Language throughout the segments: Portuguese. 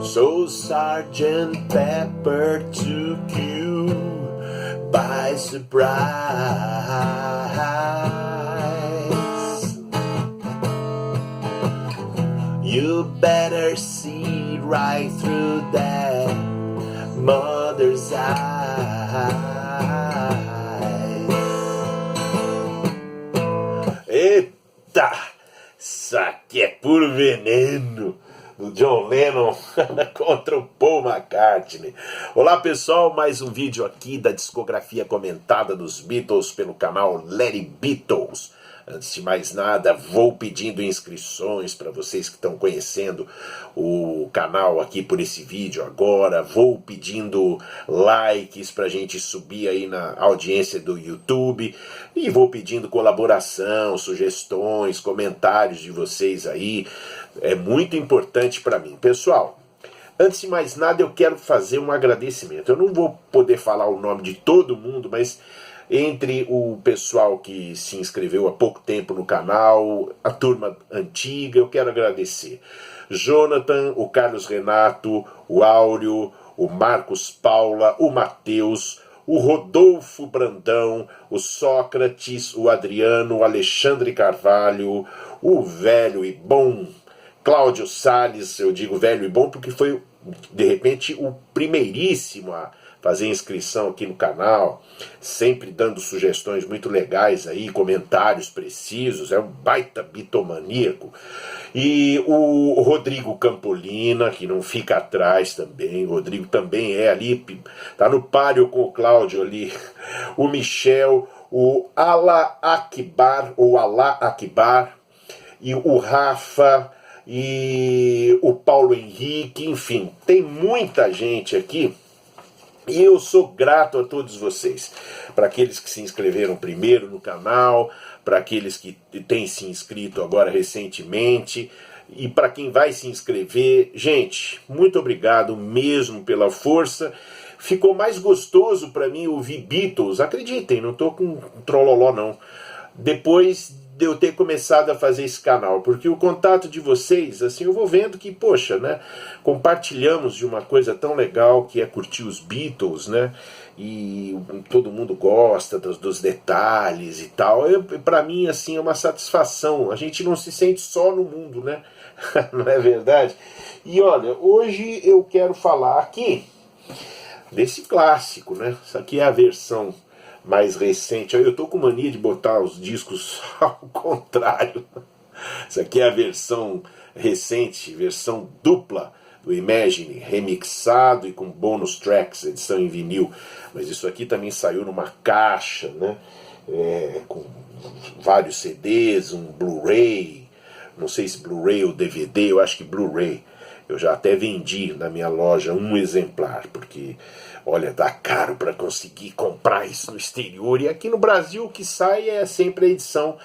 So Sergeant Pepper took you by surprise. You better see right through that mother's eyes. Eita! Isso aqui é puro veneno do John Lennon contra o Paul McCartney. Olá pessoal, mais um vídeo aqui da discografia comentada dos Beatles pelo canal Larry Beatles. Antes de mais nada, vou pedindo inscrições para vocês que estão conhecendo o canal aqui por esse vídeo agora. Vou pedindo likes para a gente subir aí na audiência do YouTube. E vou pedindo colaboração, sugestões, comentários de vocês aí. É muito importante para mim. Pessoal, antes de mais nada eu quero fazer um agradecimento. Eu não vou poder falar o nome de todo mundo, mas entre o pessoal que se inscreveu há pouco tempo no canal, a turma antiga, eu quero agradecer. Jonathan, o Carlos Renato, o Áureo, o Marcos Paula, o Matheus, o Rodolfo Brandão, o Sócrates, o Adriano, o Alexandre Carvalho, o velho e bom Cláudio Salles. Eu digo velho e bom porque foi, de repente, o primeiríssimo a fazer inscrição aqui no canal, sempre dando sugestões muito legais aí, comentários precisos, é um baita bitomaníaco. E o Rodrigo Campolina, que não fica atrás também, o Rodrigo também é ali, tá no páreo com o Cláudio ali, o Michel, o Alá Akbar, ou Alá Akbar, e o Rafa, e o Paulo Henrique, enfim, tem muita gente aqui. E eu sou grato a todos vocês, para aqueles que se inscreveram primeiro no canal, para aqueles que têm se inscrito agora recentemente, e para quem vai se inscrever. Gente, muito obrigado mesmo pela força. Ficou mais gostoso para mim ouvir Beatles, acreditem, não estou com trololó não, depois de eu ter começado a fazer esse canal, porque o contato de vocês, assim, eu vou vendo que, poxa, né, compartilhamos de uma coisa tão legal que é curtir os Beatles, né, e todo mundo gosta dos detalhes e tal. Para mim, assim, é uma satisfação, a gente não se sente só no mundo, né, não é verdade? E olha, hoje eu quero falar aqui desse clássico, né, isso aqui é a versão mais recente. Eu tô com mania de botar os discos ao contrário. Isso aqui é a versão recente, versão dupla do Imagine, remixado e com bônus tracks, edição em vinil. Mas isso aqui também saiu numa caixa, né? Com vários CDs, um Blu-ray, não sei se Blu-ray ou DVD, eu acho que Blu-ray. Eu já até vendi na minha loja um exemplar, porque, olha, dá caro para conseguir comprar isso no exterior. E aqui no Brasil o que sai é sempre a edição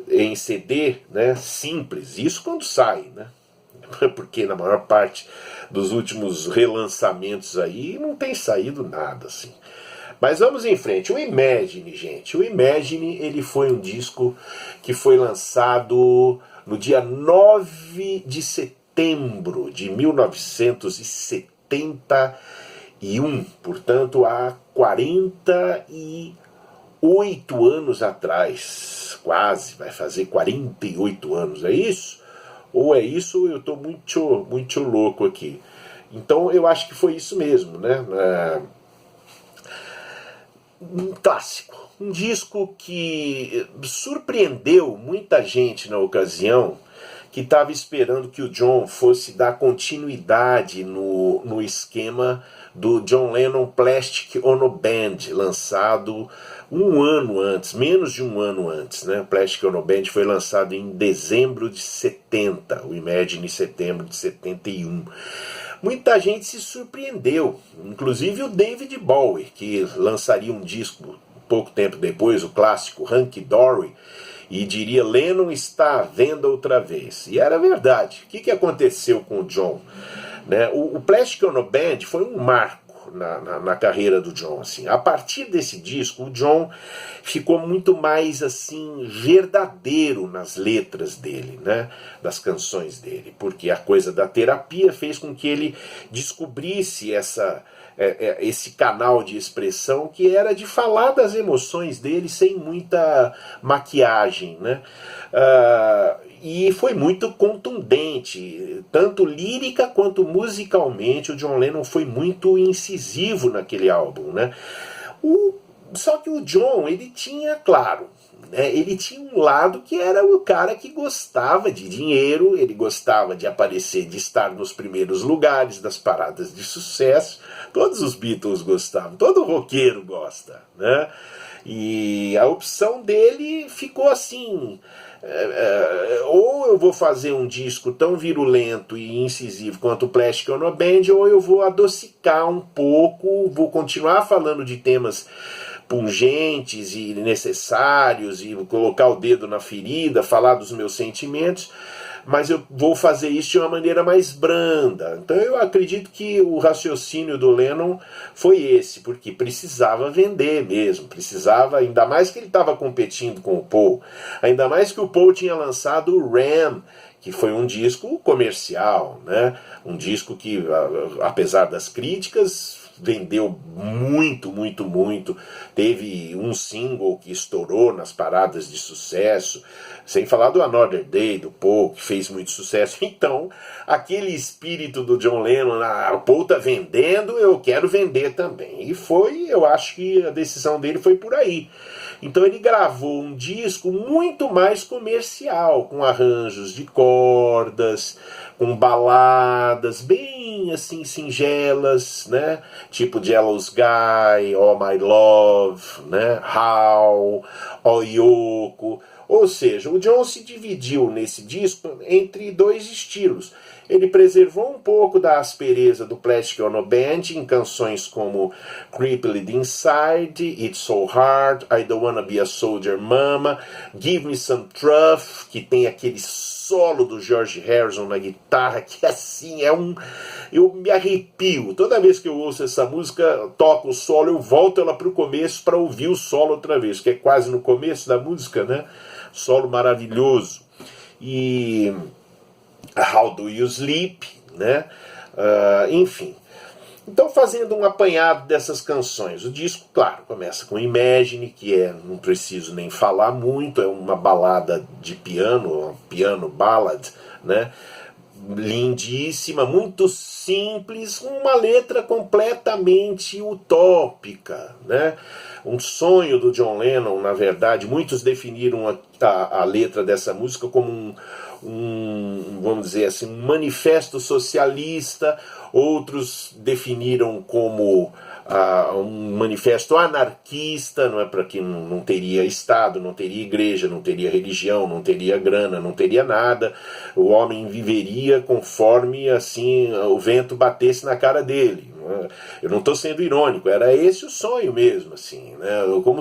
em CD, né, simples. Isso quando sai, né? Porque na maior parte dos últimos relançamentos aí não tem saído nada assim. Mas vamos em frente. O Imagine, gente. O Imagine, ele foi um disco que foi lançado no dia 9 de setembro de 1971, portanto há 48 anos atrás, quase, vai fazer 48 anos, é isso? Ou é isso ou eu estou muito louco aqui? Então eu acho que foi isso mesmo, né? Um clássico, um disco que surpreendeu muita gente na ocasião, que estava esperando que o John fosse dar continuidade no esquema do John Lennon Plastic Ono Band, lançado um ano antes, menos de um ano antes, né? Plastic Ono Band foi lançado em dezembro de 70, o Imagine em setembro de 71. Muita gente se surpreendeu, inclusive o David Bowie, que lançaria um disco pouco tempo depois, o clássico Hunky Dory, e diria: Lennon está à venda outra vez. E era verdade. O que aconteceu com o John? Né? O Plastic Ono Band foi um marco na carreira do John. Assim. A partir desse disco, o John ficou muito mais assim verdadeiro nas letras dele, né? Das canções dele, porque a coisa da terapia fez com que ele descobrisse esse canal de expressão que era de falar das emoções dele sem muita maquiagem, né? E foi muito contundente, tanto lírica quanto musicalmente. O John Lennon foi muito incisivo naquele álbum, né? Só que o John, ele tinha, claro, né, ele tinha um lado que era o cara que gostava de dinheiro, ele gostava de aparecer, de estar nos primeiros lugares das paradas de sucesso. Todos os Beatles gostavam, todo roqueiro gosta, né? E a opção dele ficou assim: ou eu vou fazer um disco tão virulento e incisivo quanto o Plastic Ono Band, ou eu vou adocicar um pouco, vou continuar falando de temas pungentes e necessários e colocar o dedo na ferida, falar dos meus sentimentos, mas eu vou fazer isso de uma maneira mais branda. Então eu acredito que o raciocínio do Lennon foi esse, porque precisava vender mesmo, precisava, ainda mais que ele estava competindo com o Paul, ainda mais que o Paul tinha lançado o Ram, que foi um disco comercial, né? Um disco que, apesar das críticas, vendeu muito, muito, muito. Teve um single que estourou nas paradas de sucesso, sem falar do Another Day, do Paul, que fez muito sucesso. Então, aquele espírito do John Lennon, o Paul tá vendendo, eu quero vender também. E foi, eu acho que a decisão dele foi por aí. Então ele gravou um disco muito mais comercial, com arranjos de cordas, com baladas bem assim singelas, né? Tipo Jealous Guy, All My Love, né? How, Oh Yoko. Ou seja, o John se dividiu nesse disco entre dois estilos. Ele preservou um pouco da aspereza do Plastic Ono Band em canções como Crippled Inside, It's So Hard, I Don't Wanna Be a Soldier Mama, Give Me Some Truth, que tem aquele solo do George Harrison na guitarra, que assim eu me arrepio. Toda vez que eu ouço essa música, toco o solo, eu volto ela para o começo para ouvir o solo outra vez, que é quase no começo da música, né? Solo maravilhoso. E How Do You Sleep, né? Enfim. Então, fazendo um apanhado dessas canções, o disco, claro, começa com Imagine, que não preciso nem falar muito, é uma balada de piano, piano ballad, né? Lindíssima, muito simples, uma letra completamente utópica, né? Um sonho do John Lennon, na verdade. Muitos definiram a letra dessa música como vamos dizer assim, um manifesto socialista. Outros definiram como um manifesto anarquista, não é, para que não teria Estado, não teria igreja, não teria religião, não teria grana, não teria nada. O homem viveria conforme assim o vento batesse na cara dele. Eu não estou sendo irônico, era esse o sonho mesmo, assim, né? Como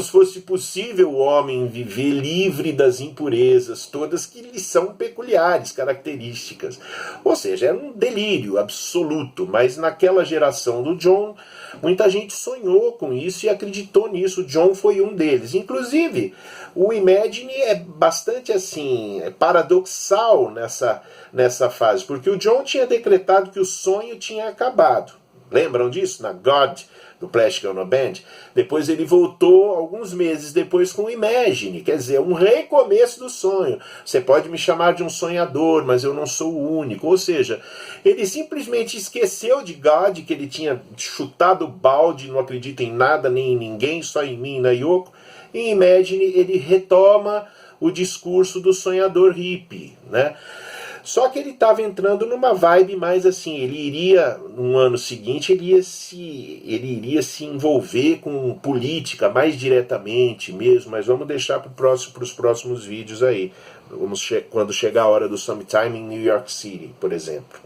se fosse possível o homem viver livre das impurezas todas que lhe são peculiares, características. Ou seja, era um delírio absoluto, mas naquela geração do John, muita gente sonhou com isso e acreditou nisso. O John foi um deles. Inclusive, o Imagine é bastante assim, paradoxal nessa fase, porque o John tinha decretado que o sonho tinha acabado. Lembram disso? Na God, do Plastic Ono Band. Depois ele voltou alguns meses depois com o Imagine, quer dizer, um recomeço do sonho. Você pode me chamar de um sonhador, mas eu não sou o único. Ou seja, ele simplesmente esqueceu de God, que ele tinha chutado o balde, não acredita em nada nem em ninguém, só em mim e na Yoko. Em Imagine ele retoma o discurso do sonhador hippie, né? Só que ele estava entrando numa vibe mais assim, ele iria, no ano seguinte, ele iria se envolver com política mais diretamente mesmo, mas vamos deixar para os próximos vídeos aí, quando chegar a hora do Sometime in New York City, por exemplo.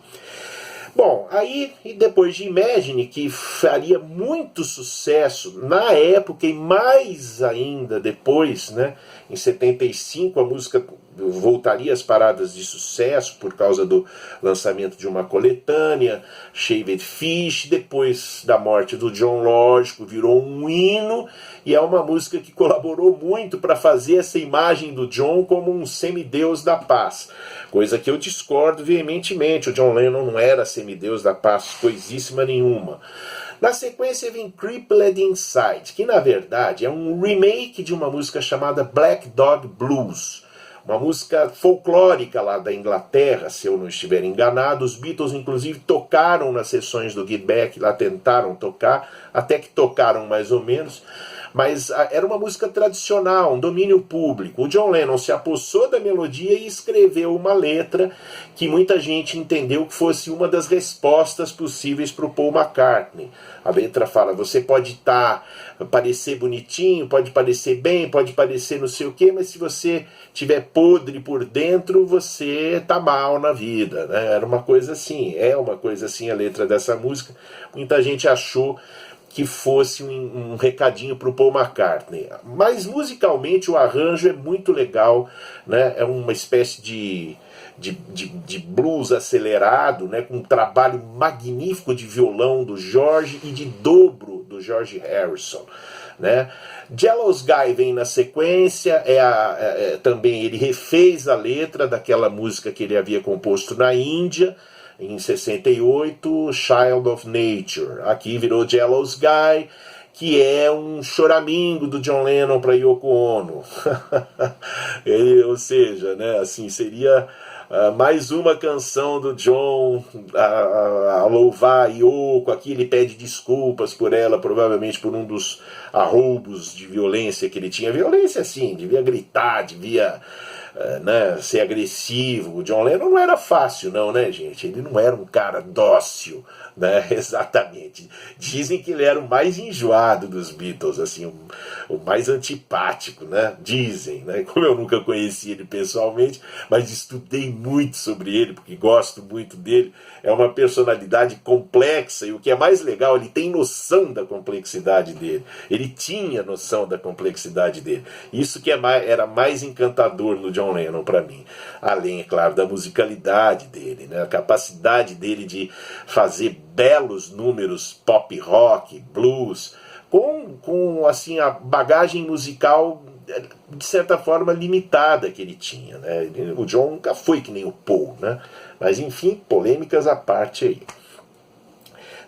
Bom, aí, e depois de Imagine, que faria muito sucesso na época e mais ainda depois, né, em 75, a música voltaria às paradas de sucesso por causa do lançamento de uma coletânea, Shaved Fish. Depois da morte do John, lógico, virou um hino, e é uma música que colaborou muito para fazer essa imagem do John como um semideus da paz, coisa que eu discordo veementemente. O John Lennon não era semideus da paz, coisíssima nenhuma. Na sequência vem Crippled Inside, que na verdade é um remake de uma música chamada Black Dog Blues, uma música folclórica lá da Inglaterra, se eu não estiver enganado. Os Beatles inclusive tocaram nas sessões do Get Back, lá tentaram tocar, até que tocaram mais ou menos, mas era uma música tradicional, um domínio público. O John Lennon se apossou da melodia e escreveu uma letra que muita gente entendeu que fosse uma das respostas possíveis para o Paul McCartney. A letra fala: você pode parecer bonitinho, pode parecer bem, pode parecer não sei o quê, mas se você tiver podre por dentro, você tá mal na vida, né? Era uma coisa assim, é uma coisa assim a letra dessa música. Muita gente achou que fosse um recadinho para o Paul McCartney. Mas musicalmente o arranjo é muito legal, né? É uma espécie de blues acelerado, né? Com um trabalho magnífico de violão do George e de dobro do George Harrison, né? Jealous Guy vem na sequência, também ele refez a letra daquela música que ele havia composto na Índia, em 68, Child of Nature. Aqui virou Jealous Guy, que é um choramingo do John Lennon para Yoko Ono. Ou seja, né, assim, seria mais uma canção do John a louvar a Yoko. Aqui ele pede desculpas por ela, provavelmente por um dos arroubos de violência que ele tinha. Violência, assim, devia gritar, devia né, ser agressivo. O John Lennon não era fácil não, né, gente? Ele não era um cara dócil, né? Exatamente. Dizem que ele era o mais enjoado dos Beatles, assim, o mais antipático, né? Dizem, né? Como eu nunca conheci ele pessoalmente, mas estudei muito sobre ele, porque gosto muito dele. É uma personalidade complexa, e o que é mais legal, ele tem noção da complexidade dele. Ele tinha noção da complexidade dele. Isso que era mais encantador no John Lennon para mim. Além, é claro, da musicalidade dele, né? A capacidade dele de fazer belos números pop rock, blues, com assim, a bagagem musical de certa forma limitada que ele tinha, né? O John nunca foi que nem o Paul, né? Mas enfim, polêmicas à parte aí.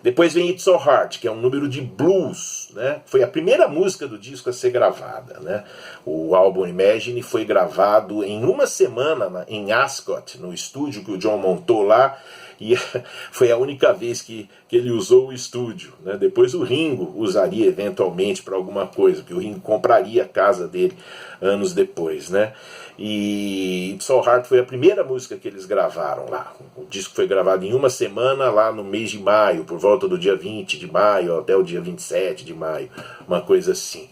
Depois vem It's So Hard, que é um número de blues, né? Foi a primeira música do disco a ser gravada, né? O álbum Imagine foi gravado em uma semana em Ascot, no estúdio que o John montou lá, e foi a única vez que ele usou o estúdio, né? Depois o Ringo usaria eventualmente para alguma coisa, porque o Ringo compraria a casa dele anos depois, né? E It's So Hard foi a primeira música que eles gravaram lá. O disco foi gravado em uma semana, lá no mês de maio, por volta do dia 20 de maio até o dia 27 de maio, uma coisa assim.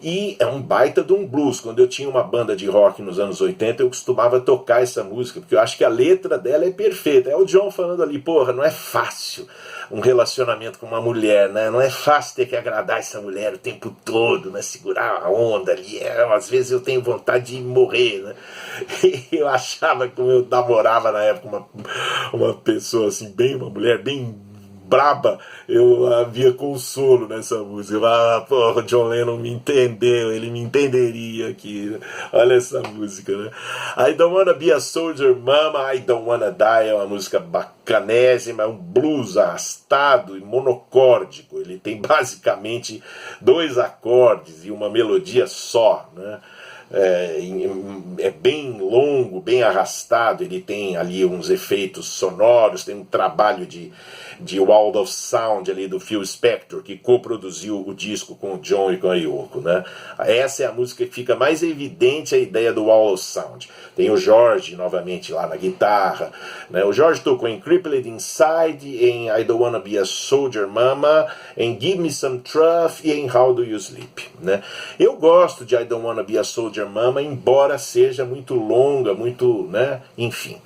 E é um baita de um blues. Quando eu tinha uma banda de rock nos anos 80, eu costumava tocar essa música, porque eu acho que a letra dela é perfeita. É o John falando ali: porra, não é fácil um relacionamento com uma mulher, né? Não é fácil ter que agradar essa mulher o tempo todo, né? Segurar a onda ali. Às vezes eu tenho vontade de morrer, né? E eu achava, como eu namorava na época uma pessoa assim, uma mulher bem braba, eu havia consolo nessa música. Porra, John Lennon me entendeu, ele me entenderia aqui, né? Olha essa música, né? I Don't Wanna Be a Soldier Mama, I Don't Wanna Die é uma música bacanésima, é um blues arrastado e monocórdico. Ele tem basicamente 2 acordes e uma melodia só, né? É bem longo, bem arrastado. Ele tem ali uns efeitos sonoros, tem um trabalho de Wall of Sound ali do Phil Spector, que coproduziu o disco com o John e com a Yoko, né? Essa é a música que fica mais evidente a ideia do Wall of Sound. Tem o George novamente lá na guitarra, né? O George tocou em Crippled Inside, em I Don't Wanna Be a Soldier Mama, em Give Me Some Truth e em How Do You Sleep, né? Eu gosto de I Don't Wanna Be a Soldier Mama, embora seja muito longa, muito, né? Enfim.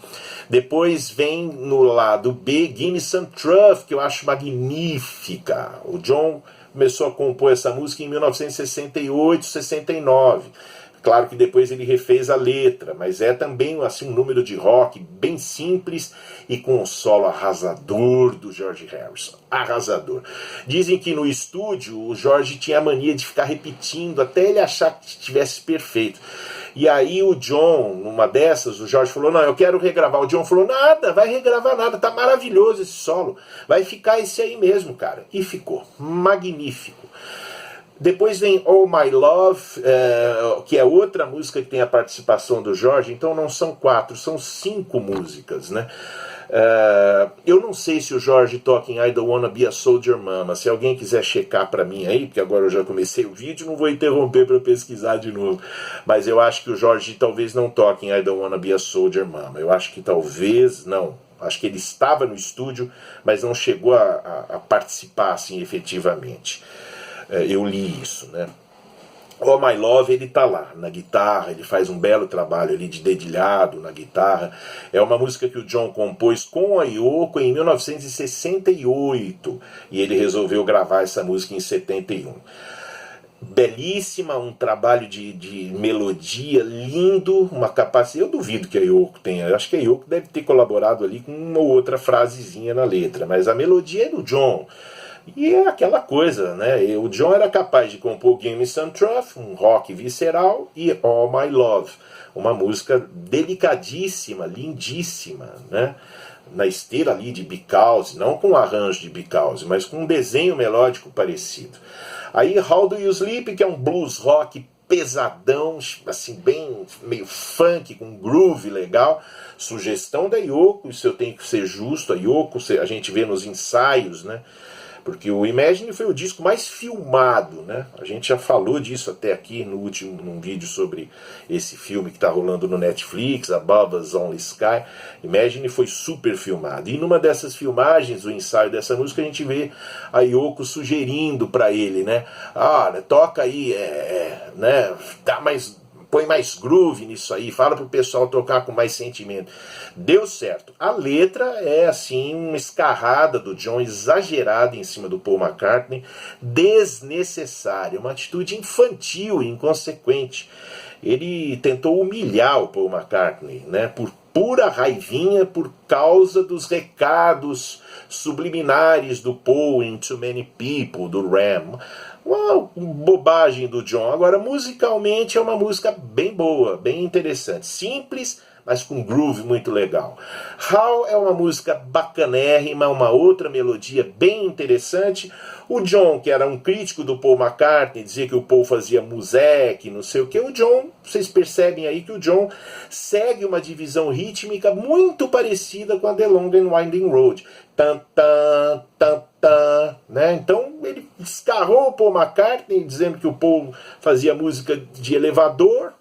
Depois vem no lado B, Give Me Some Truth, que eu acho magnífica. O John começou a compor essa música em 1968, 69. Claro que depois ele refez a letra, mas é também assim, um número de rock bem simples e com um solo arrasador do George Harrison. Arrasador. Dizem que no estúdio o George tinha a mania de ficar repetindo até ele achar que estivesse perfeito. E aí o John, numa dessas, o George falou, não, eu quero regravar. O John falou, nada, vai regravar nada, tá maravilhoso esse solo. Vai ficar esse aí mesmo, cara. E ficou magnífico. Depois vem Oh My Love, que é outra música que tem a participação do George. Então não são 4, são 5 músicas, né? Eu não sei se o George toca em I Don't Wanna Be a Soldier Mama. Se alguém quiser checar pra mim aí, porque agora eu já comecei o vídeo, não vou interromper para pesquisar de novo. Mas eu acho que o George talvez não toque em I Don't Wanna Be a Soldier Mama. Eu acho que talvez não. Acho que ele estava no estúdio, mas não chegou a participar assim efetivamente. Eu li isso, né? Oh My Love, ele tá lá, na guitarra, ele faz um belo trabalho ali de dedilhado na guitarra. É uma música que o John compôs com a Yoko em 1968, e ele resolveu gravar essa música em 71. Belíssima, um trabalho de melodia lindo, uma capacidade. Eu duvido que a Yoko tenha, eu acho que a Yoko deve ter colaborado ali com uma ou outra frasezinha na letra, mas a melodia é do John. E é aquela coisa, né? O John era capaz de compor Give Me Some Truth, um rock visceral, e All My Love, uma música delicadíssima, lindíssima, né? Na esteira ali de Because, não com arranjo de Because, mas com um desenho melódico parecido. Aí How Do You Sleep, que é um blues rock pesadão, assim, bem meio funk, com groove legal, sugestão da Yoko, isso eu tenho que ser justo, a Yoko, a gente vê nos ensaios, né? Porque o Imagine foi o disco mais filmado, né? A gente já falou disso até aqui num vídeo sobre esse filme que está rolando no Netflix, Above Us Only Sky. Imagine foi super filmado. E numa dessas filmagens, o ensaio dessa música, a gente vê a Yoko sugerindo para ele, né? Toca aí, né? Põe mais groove nisso aí, fala pro pessoal tocar com mais sentimento. Deu certo. A letra é assim, uma escarrada do John, exagerada em cima do Paul McCartney, desnecessária, uma atitude infantil e inconsequente. Ele tentou humilhar o Paul McCartney, né, por pura raivinha, por causa dos recados subliminares do Paul in Too Many People, do Ram. Uma bobagem do John. Agora, musicalmente é uma música bem boa, bem interessante. Simples, mas com groove muito legal. How é uma música bacanérrima, uma outra melodia bem interessante. O John, que era um crítico do Paul McCartney, dizia que o Paul fazia musec, não sei o que. O John, vocês percebem aí que o John segue uma divisão rítmica muito parecida com a The Long and Winding Road. Tan, tan, tan, tan, né? Então ele escarrou o Paul McCartney, dizendo que o Paul fazia música de elevador,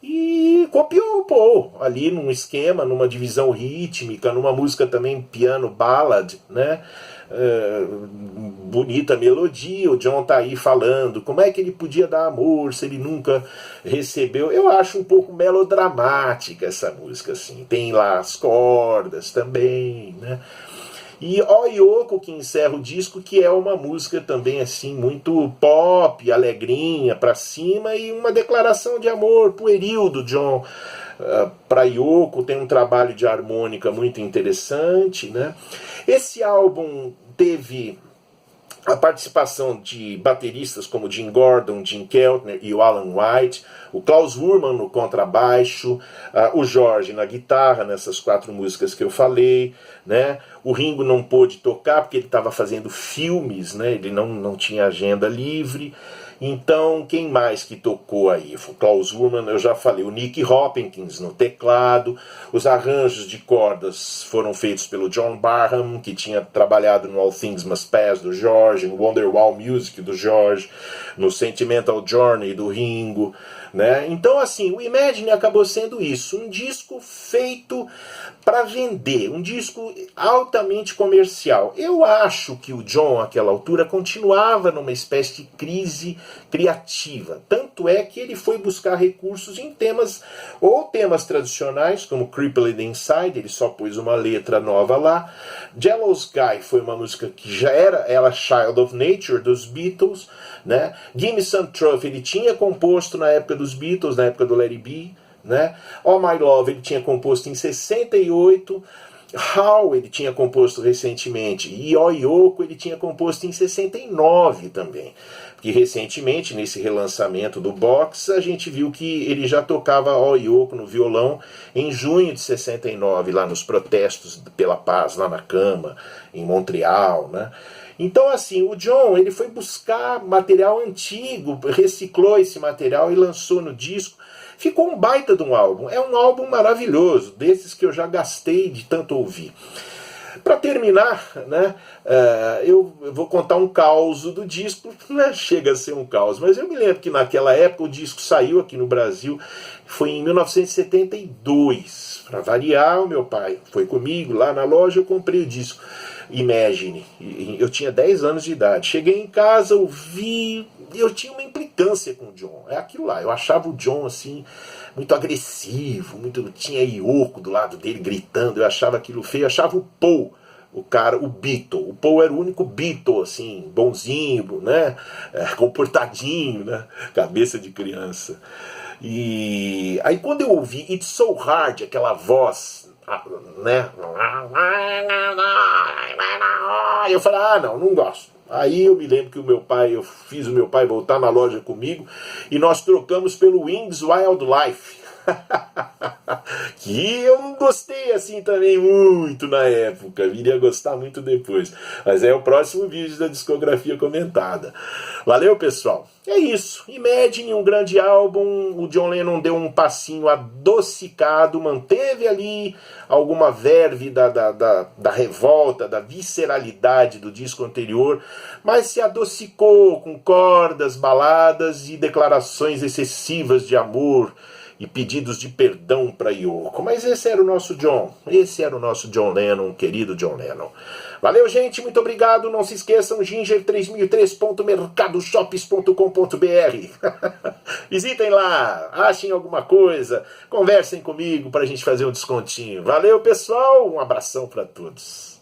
e copiou o Paul ali num esquema, numa divisão rítmica, numa música também piano ballad, né? Bonita melodia. O John tá aí falando como é que ele podia dar amor se ele nunca recebeu. Eu acho um pouco melodramática essa música, assim. Tem lá as cordas também, né? E O Yoko, que encerra o disco, que é uma música também assim muito pop, alegrinha, pra cima, e uma declaração de amor pueril do John para Yoko. Tem um trabalho de harmônica muito interessante, né? Esse álbum teve a participação de bateristas como Jim Gordon, Jim Keltner e o Alan White, o Klaus Voormann no contrabaixo, o George na guitarra, nessas 4 músicas que eu falei, né? O Ringo não pôde tocar porque ele estava fazendo filmes, né? Ele não tinha agenda livre. Então, quem mais que tocou aí? O Klaus Voormann, eu já falei, o Nicky Hopkins no teclado. Os arranjos de cordas foram feitos pelo John Barham, que tinha trabalhado no All Things Must Pass do George, no Wonderwall Music do George, no Sentimental Journey do Ringo, né? Então, assim, o Imagine acabou sendo isso, um disco feito para vender, um disco altamente comercial. Eu acho que o John, àquela altura, continuava numa espécie de crise criativa. Tanto é que ele foi buscar recursos em temas tradicionais, como Crippled Inside, ele só pôs uma letra nova lá. Jealous Guy foi uma música que já era ela Child of Nature, dos Beatles, né? Give Me Some Truth ele tinha composto na época dos Beatles, na época do Let It Be, né? Oh My Love ele tinha composto em 68, How ele tinha composto recentemente, e Oh Yoko ele tinha composto em 69 também. Porque recentemente, nesse relançamento do Box, a gente viu que ele já tocava Oh Yoko no violão em junho de 69, lá nos protestos pela paz, lá na cama, em Montreal, né? Então, assim, o John ele foi buscar material antigo, reciclou esse material e lançou no disco. Ficou um baita de um álbum. É um álbum maravilhoso, desses que eu já gastei de tanto ouvir. Para terminar, né, eu vou contar um caos do disco, né, chega a ser um caos, mas eu me lembro que naquela época o disco saiu aqui no Brasil, foi em 1972. Para variar, o meu pai foi comigo lá na loja, eu comprei o disco Imagine. Eu tinha 10 anos de idade. Cheguei em casa, ouvi, eu tinha uma implicância com o John. É aquilo lá, eu achava o John assim muito agressivo, tinha Yoko do lado dele gritando, eu achava aquilo feio, eu achava o Paul, o cara, o Beatle. O Paul era o único Beatle, assim, bonzinho, né? Comportadinho, né? Cabeça de criança. E aí quando eu ouvi It's So Hard, aquela voz, né? Eu falei, não gosto. Aí eu me lembro que eu fiz o meu pai voltar na loja comigo e nós trocamos pelo Wings Wildlife. Que eu não gostei assim também muito na época, viria a gostar muito depois. Mas é o próximo vídeo da discografia comentada. Valeu, pessoal. É isso. Imagine, um grande álbum. O John Lennon deu um passinho adocicado, manteve ali alguma verve da revolta, da visceralidade do disco anterior, mas se adocicou com cordas, baladas e declarações excessivas de amor e pedidos de perdão para Yoko. Mas esse era o nosso John. Esse era o nosso John Lennon, querido John Lennon. Valeu, gente. Muito obrigado. Não se esqueçam, ginger3003.mercadoshops.com.br. Visitem lá. Achem alguma coisa. Conversem comigo para a gente fazer um descontinho. Valeu, pessoal. Um abração para todos.